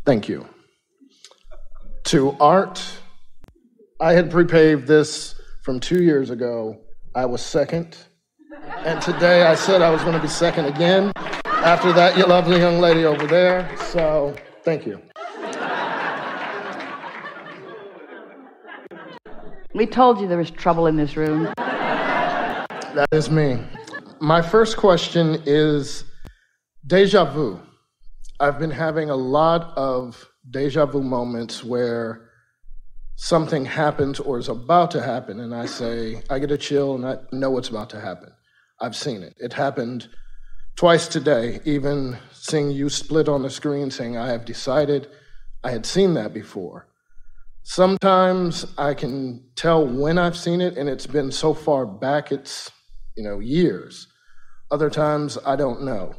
Thank you. To Art, I had prepaved this from 2 years ago. I was second. And today I said I was going to be second again. After that, your lovely young lady over there. So, thank you. We told you there was trouble in this room. That is me. My first question is deja vu. I've been having a lot of deja vu moments where something happens or is about to happen, and I get a chill and I know what's about to happen. I've seen it. It happened twice today, even seeing you split on the screen saying, I have decided. I had seen that before. Sometimes I can tell when I've seen it, and it's been so far back, it's, years. Other times, I don't know.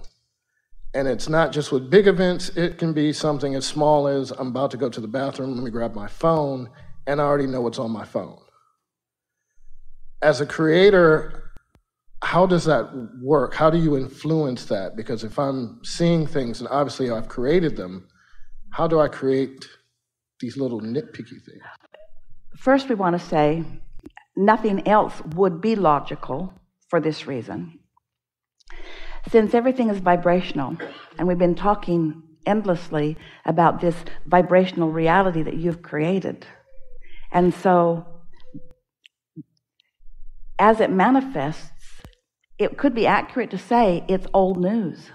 And it's not just with big events. It can be something as small as I'm about to go to the bathroom, let me grab my phone, and I already know what's on my phone. As a creator, how does that work? How do you influence that? Because if I'm seeing things, and obviously I've created them, how do I create these little nitpicky things? First, we want to say nothing else would be logical for this reason. Since everything is vibrational, and we've been talking endlessly about this vibrational reality that you've created, and so as it manifests, it could be accurate to say it's old news.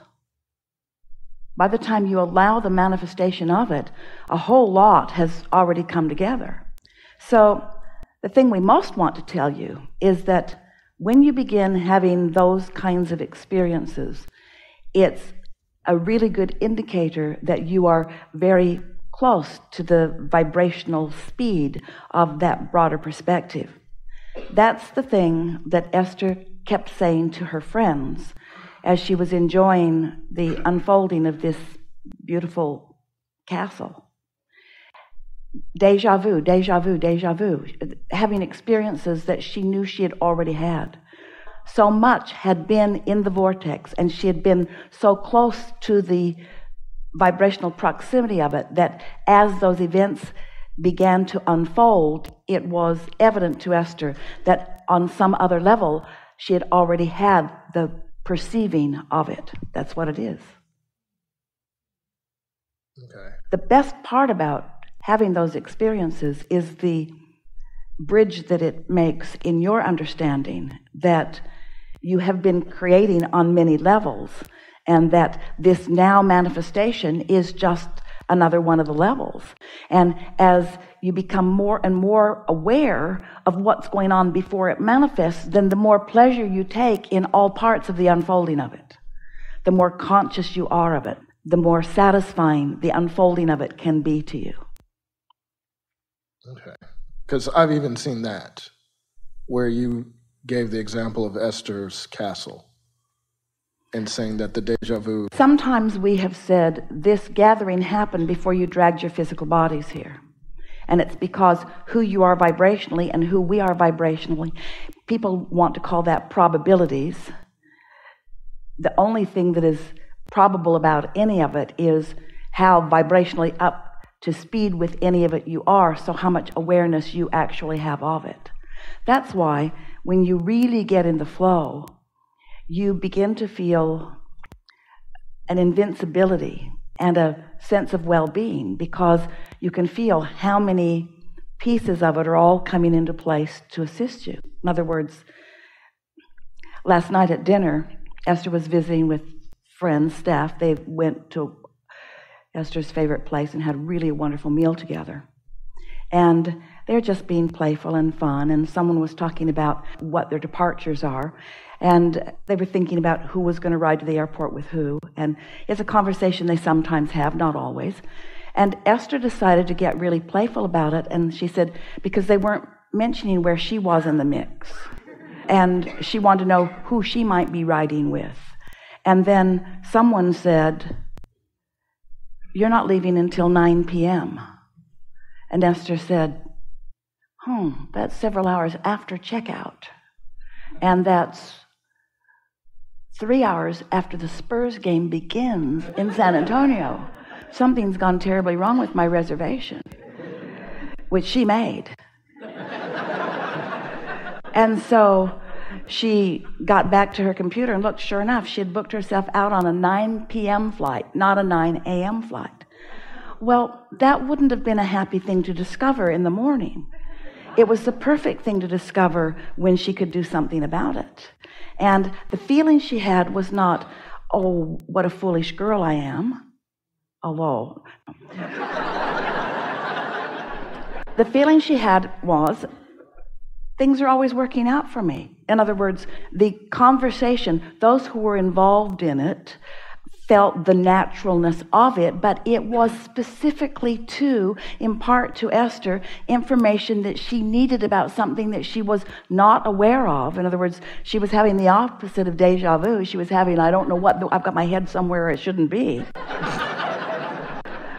By the time you allow the manifestation of it, a whole lot has already come together. So the thing we most want to tell you is that when you begin having those kinds of experiences, it's a really good indicator that you are very close to the vibrational speed of that broader perspective. That's the thing that Esther kept saying to her friends as she was enjoying the unfolding of this beautiful castle. Deja vu, deja vu, deja vu, having experiences that she knew she had already had. So much had been in the vortex, and she had been so close to the vibrational proximity of it that as those events began to unfold, it was evident to Esther that on some other level, she had already had the perceiving of it. That's what it is. Okay. The best part about having those experiences is the bridge that it makes in your understanding that you have been creating on many levels, and that this now manifestation is just another one of the levels. And as you become more and more aware of what's going on before it manifests, then the more pleasure you take in all parts of the unfolding of it. The more conscious you are of it, the more satisfying the unfolding of it can be to you. Okay. Because I've even seen that, where you gave the example of Esther's castle and saying that the deja vu. Sometimes we have said this gathering happened before you dragged your physical bodies here. And it's because who you are vibrationally and who we are vibrationally, people want to call that probabilities. The only thing that is probable about any of it is how vibrationally up to speed with any of it you are, so how much awareness you actually have of it. That's why when you really get in the flow, you begin to feel an invincibility and a sense of well-being, because you can feel how many pieces of it are all coming into place to assist you. In other words, last night at dinner, Esther was visiting with friends, staff. They went to Esther's favorite place and had really a wonderful meal together. And they're just being playful and fun, and someone was talking about what their departures are, and they were thinking about who was going to ride to the airport with who, and it's a conversation they sometimes have, not always. And Esther decided to get really playful about it, and she said, because they weren't mentioning where she was in the mix, and she wanted to know who she might be riding with. And then someone said, "You're not leaving until 9 p.m. And Esther said, that's several hours after checkout. And that's 3 hours after the Spurs game begins in San Antonio. something's gone terribly wrong with my reservation, which she made. And so she got back to her computer and looked. Sure enough, she had booked herself out on a 9 p.m. flight, not a 9 a.m. flight. Well, that wouldn't have been a happy thing to discover in the morning. It was the perfect thing to discover when she could do something about it. And the feeling she had was not, oh, what a foolish girl I am, although the feeling she had was, things are always working out for me. In other words, the conversation, those who were involved in it felt the naturalness of it, but it was specifically to impart to Esther information that she needed about something that she was not aware of. In other words, she was having the opposite of deja vu. She was having, I don't know what, I've got my head somewhere it shouldn't be.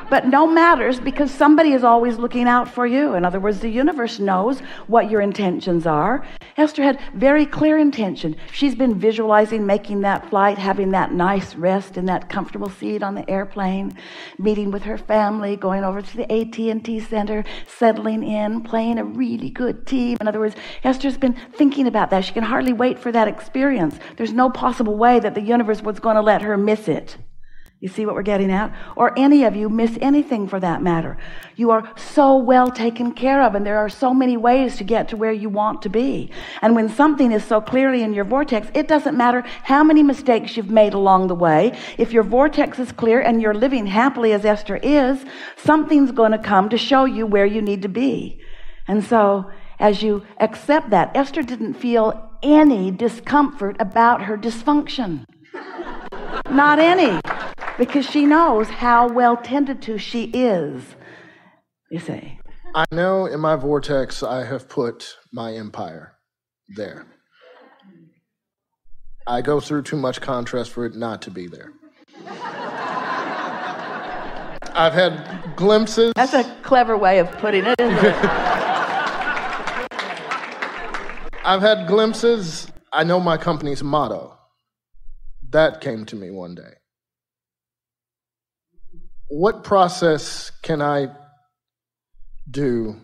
But no matters, because somebody is always looking out for you. In other words, the universe knows what your intentions are. Esther had very clear intention. She's been visualizing making that flight, having that nice rest in that comfortable seat on the airplane, meeting with her family, going over to the AT&T Center, settling in, playing a really good team. In other words, Esther's been thinking about that. She can hardly wait for that experience. There's no possible way that the universe was going to let her miss it. You see what we're getting at? Or any of you miss anything for that matter. You are so well taken care of, and there are so many ways to get to where you want to be. And when something is so clearly in your vortex, it doesn't matter how many mistakes you've made along the way. If your vortex is clear and you're living happily as Esther is, something's going to come to show you where you need to be. And so, as you accept that, Esther didn't feel any discomfort about her dysfunction. Not any. Because she knows how well tended to she is, you see. I know in my vortex I have put my empire there. I go through too much contrast for it not to be there. I've had glimpses. That's a clever way of putting it, isn't it? I've had glimpses. I know my company's motto. That came to me one day. What process can I do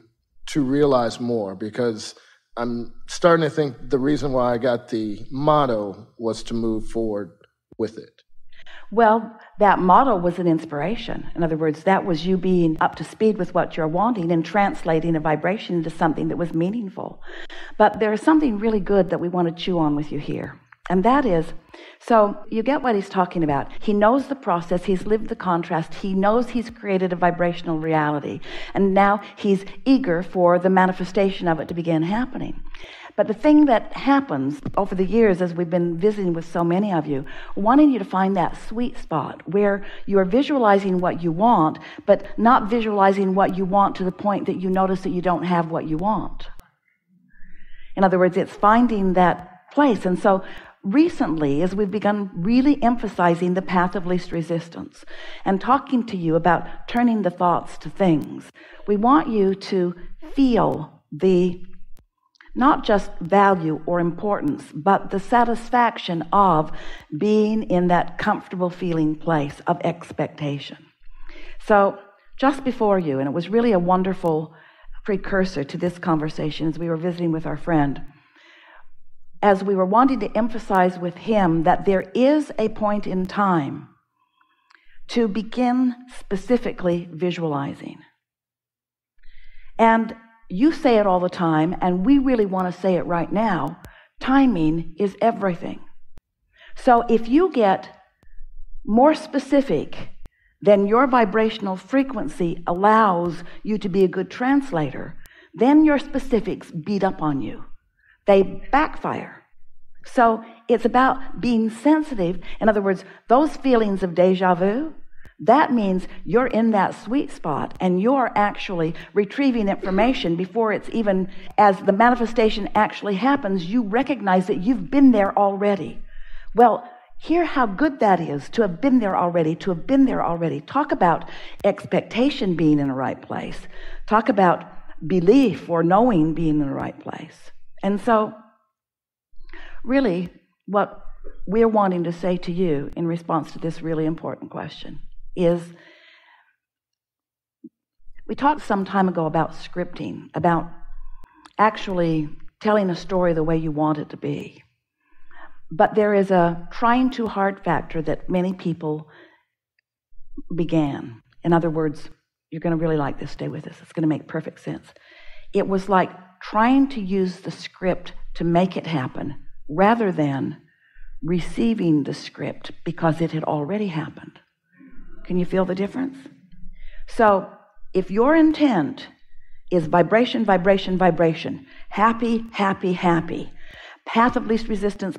to realize more? Because I'm starting to think the reason why I got the motto was to move forward with it. Well, that motto was an inspiration. In other words, that was you being up to speed with what you're wanting and translating a vibration into something that was meaningful. But there is something really good that we want to chew on with you here. And that is, so you get what he's talking about. He knows the process. He's lived the contrast. He knows he's created a vibrational reality. And now he's eager for the manifestation of it to begin happening. But the thing that happens over the years, as we've been visiting with so many of you, wanting you to find that sweet spot where you are visualizing what you want, but not visualizing what you want to the point that you notice that you don't have what you want. In other words, it's finding that place. And so recently, as we've begun really emphasizing the path of least resistance and talking to you about turning the thoughts to things, we want you to feel the not just value or importance, but the satisfaction of being in that comfortable feeling place of expectation. So just before you, and it was really a wonderful precursor to this conversation as we were visiting with our friend, as we were wanting to emphasize with him that there is a point in time to begin specifically visualizing. And you say it all the time, and we really want to say it right now. Timing is everything. So if you get more specific than your vibrational frequency allows you to be a good translator, then your specifics beat up on you. They backfire. So it's about being sensitive. In other words, those feelings of deja vu, that means you're in that sweet spot and you're actually retrieving information before it's even, as the manifestation actually happens, you recognize that you've been there already. Well, hear how good that is to have been there already, to have been there already. Talk about expectation being in the right place. Talk about belief or knowing being in the right place. And so, really, what we're wanting to say to you in response to this really important question is We talked some time ago about scripting, about actually telling a story the way you want it to be. But there is a trying too hard factor that many people began. In other words, you're going to really like this, stay with us. It's going to make perfect sense. It was like trying to use the script to make it happen rather than receiving the script because it had already happened. Can you feel the difference? So if your intent is vibration, vibration, vibration, happy, happy, happy, path of least resistance,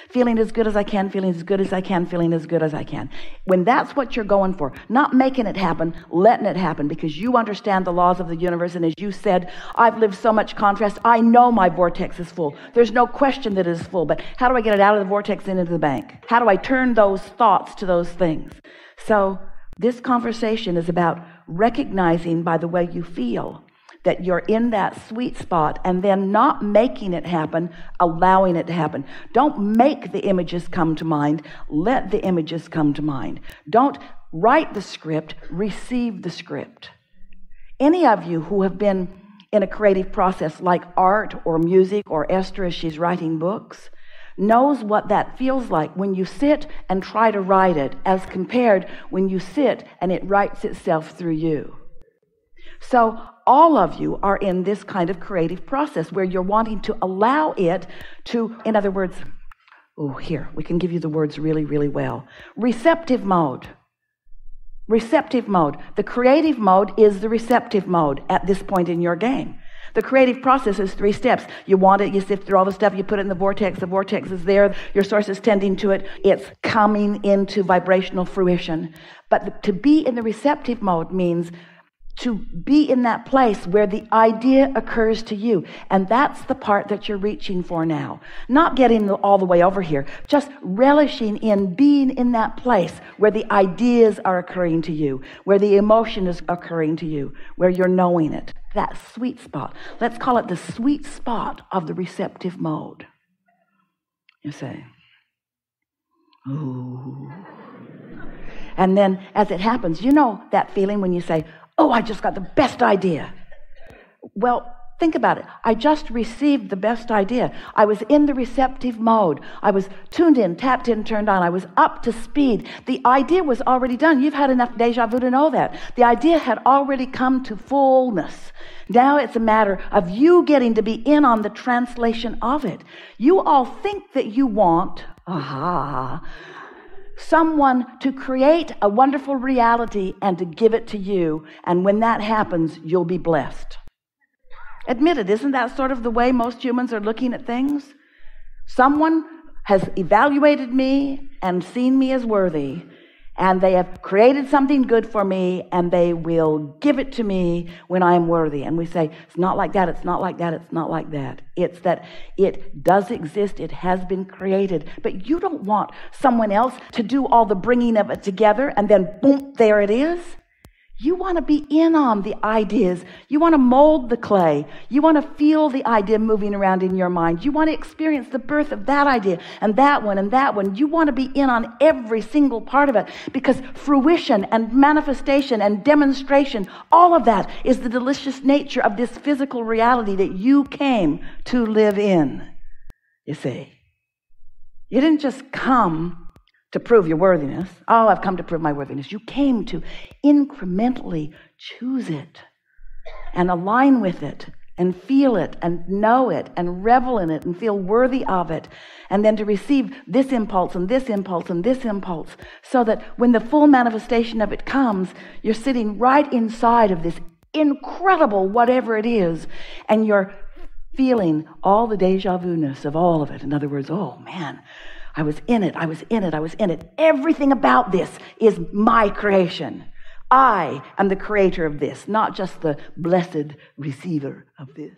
feeling as good as I can, feeling as good as I can, feeling as good as I can. When that's what you're going for, not making it happen, letting it happen, because you understand the laws of the universe, and as you said, I've lived so much contrast, I know my vortex is full. There's no question that it is full, but how do I get it out of the vortex and into the bank? How do I turn those thoughts to those things? So this conversation is about recognizing by the way you feel that you're in that sweet spot, and then not making it happen, allowing it to happen. Don't make the images come to mind. Let the images come to mind. Don't write the script, receive the script. Any of you who have been in a creative process like art or music or Esther as she's writing books knows what that feels like when you sit and try to write it as compared when you sit and it writes itself through you. So all of you are in this kind of creative process where you're wanting to allow it to, in other words, here, we can give you the words really, really well. Receptive mode. Receptive mode. The creative mode is the receptive mode at this point in your game. The creative process is 3 steps. You want it, you sift through all the stuff, you put it in the vortex is there, your source is tending to it, it's coming into vibrational fruition. But to be in the receptive mode means to be in that place where the idea occurs to you. And that's the part that you're reaching for now. Not getting all the way over here, just relishing in being in that place where the ideas are occurring to you, where the emotion is occurring to you, where you're knowing it. That sweet spot. Let's call it the sweet spot of the receptive mode. You say, ooh. And then as it happens, you know that feeling when you say, oh, I just got the best idea. Well, think about it. I just received the best idea. I was in the receptive mode. I was tuned in, tapped in, turned on. I was up to speed. The idea was already done. You've had enough deja vu to know that. The idea had already come to fullness. Now it's a matter of you getting to be in on the translation of it. You all think that you want, someone to create a wonderful reality and to give it to you, and when that happens, you'll be blessed. Admit it, isn't that sort of the way most humans are looking at things? Someone has evaluated me and seen me as worthy, and they have created something good for me, and they will give it to me when I am worthy. And we say, it's not like that, it's not like that, it's not like that. It's that it does exist, it has been created, but you don't want someone else to do all the bringing of it together, and then boom, there it is. You want to be in on the ideas. You want to mold the clay. You want to feel the idea moving around in your mind. You want to experience the birth of that idea and that one and that one. You want to be in on every single part of it, because fruition and manifestation and demonstration, all of that is the delicious nature of this physical reality that you came to live in. You see, you didn't just come to prove your worthiness. Oh, I've come to prove my worthiness. You came to incrementally choose it and align with it and feel it and know it and revel in it and feel worthy of it, and then to receive this impulse and this impulse and this impulse, so that when the full manifestation of it comes, you're sitting right inside of this incredible whatever it is, and you're feeling all the deja vu-ness of all of it. In other words, oh man, I was in it, I was in it, I was in it. Everything about this is my creation. I am the creator of this, not just the blessed receiver of this.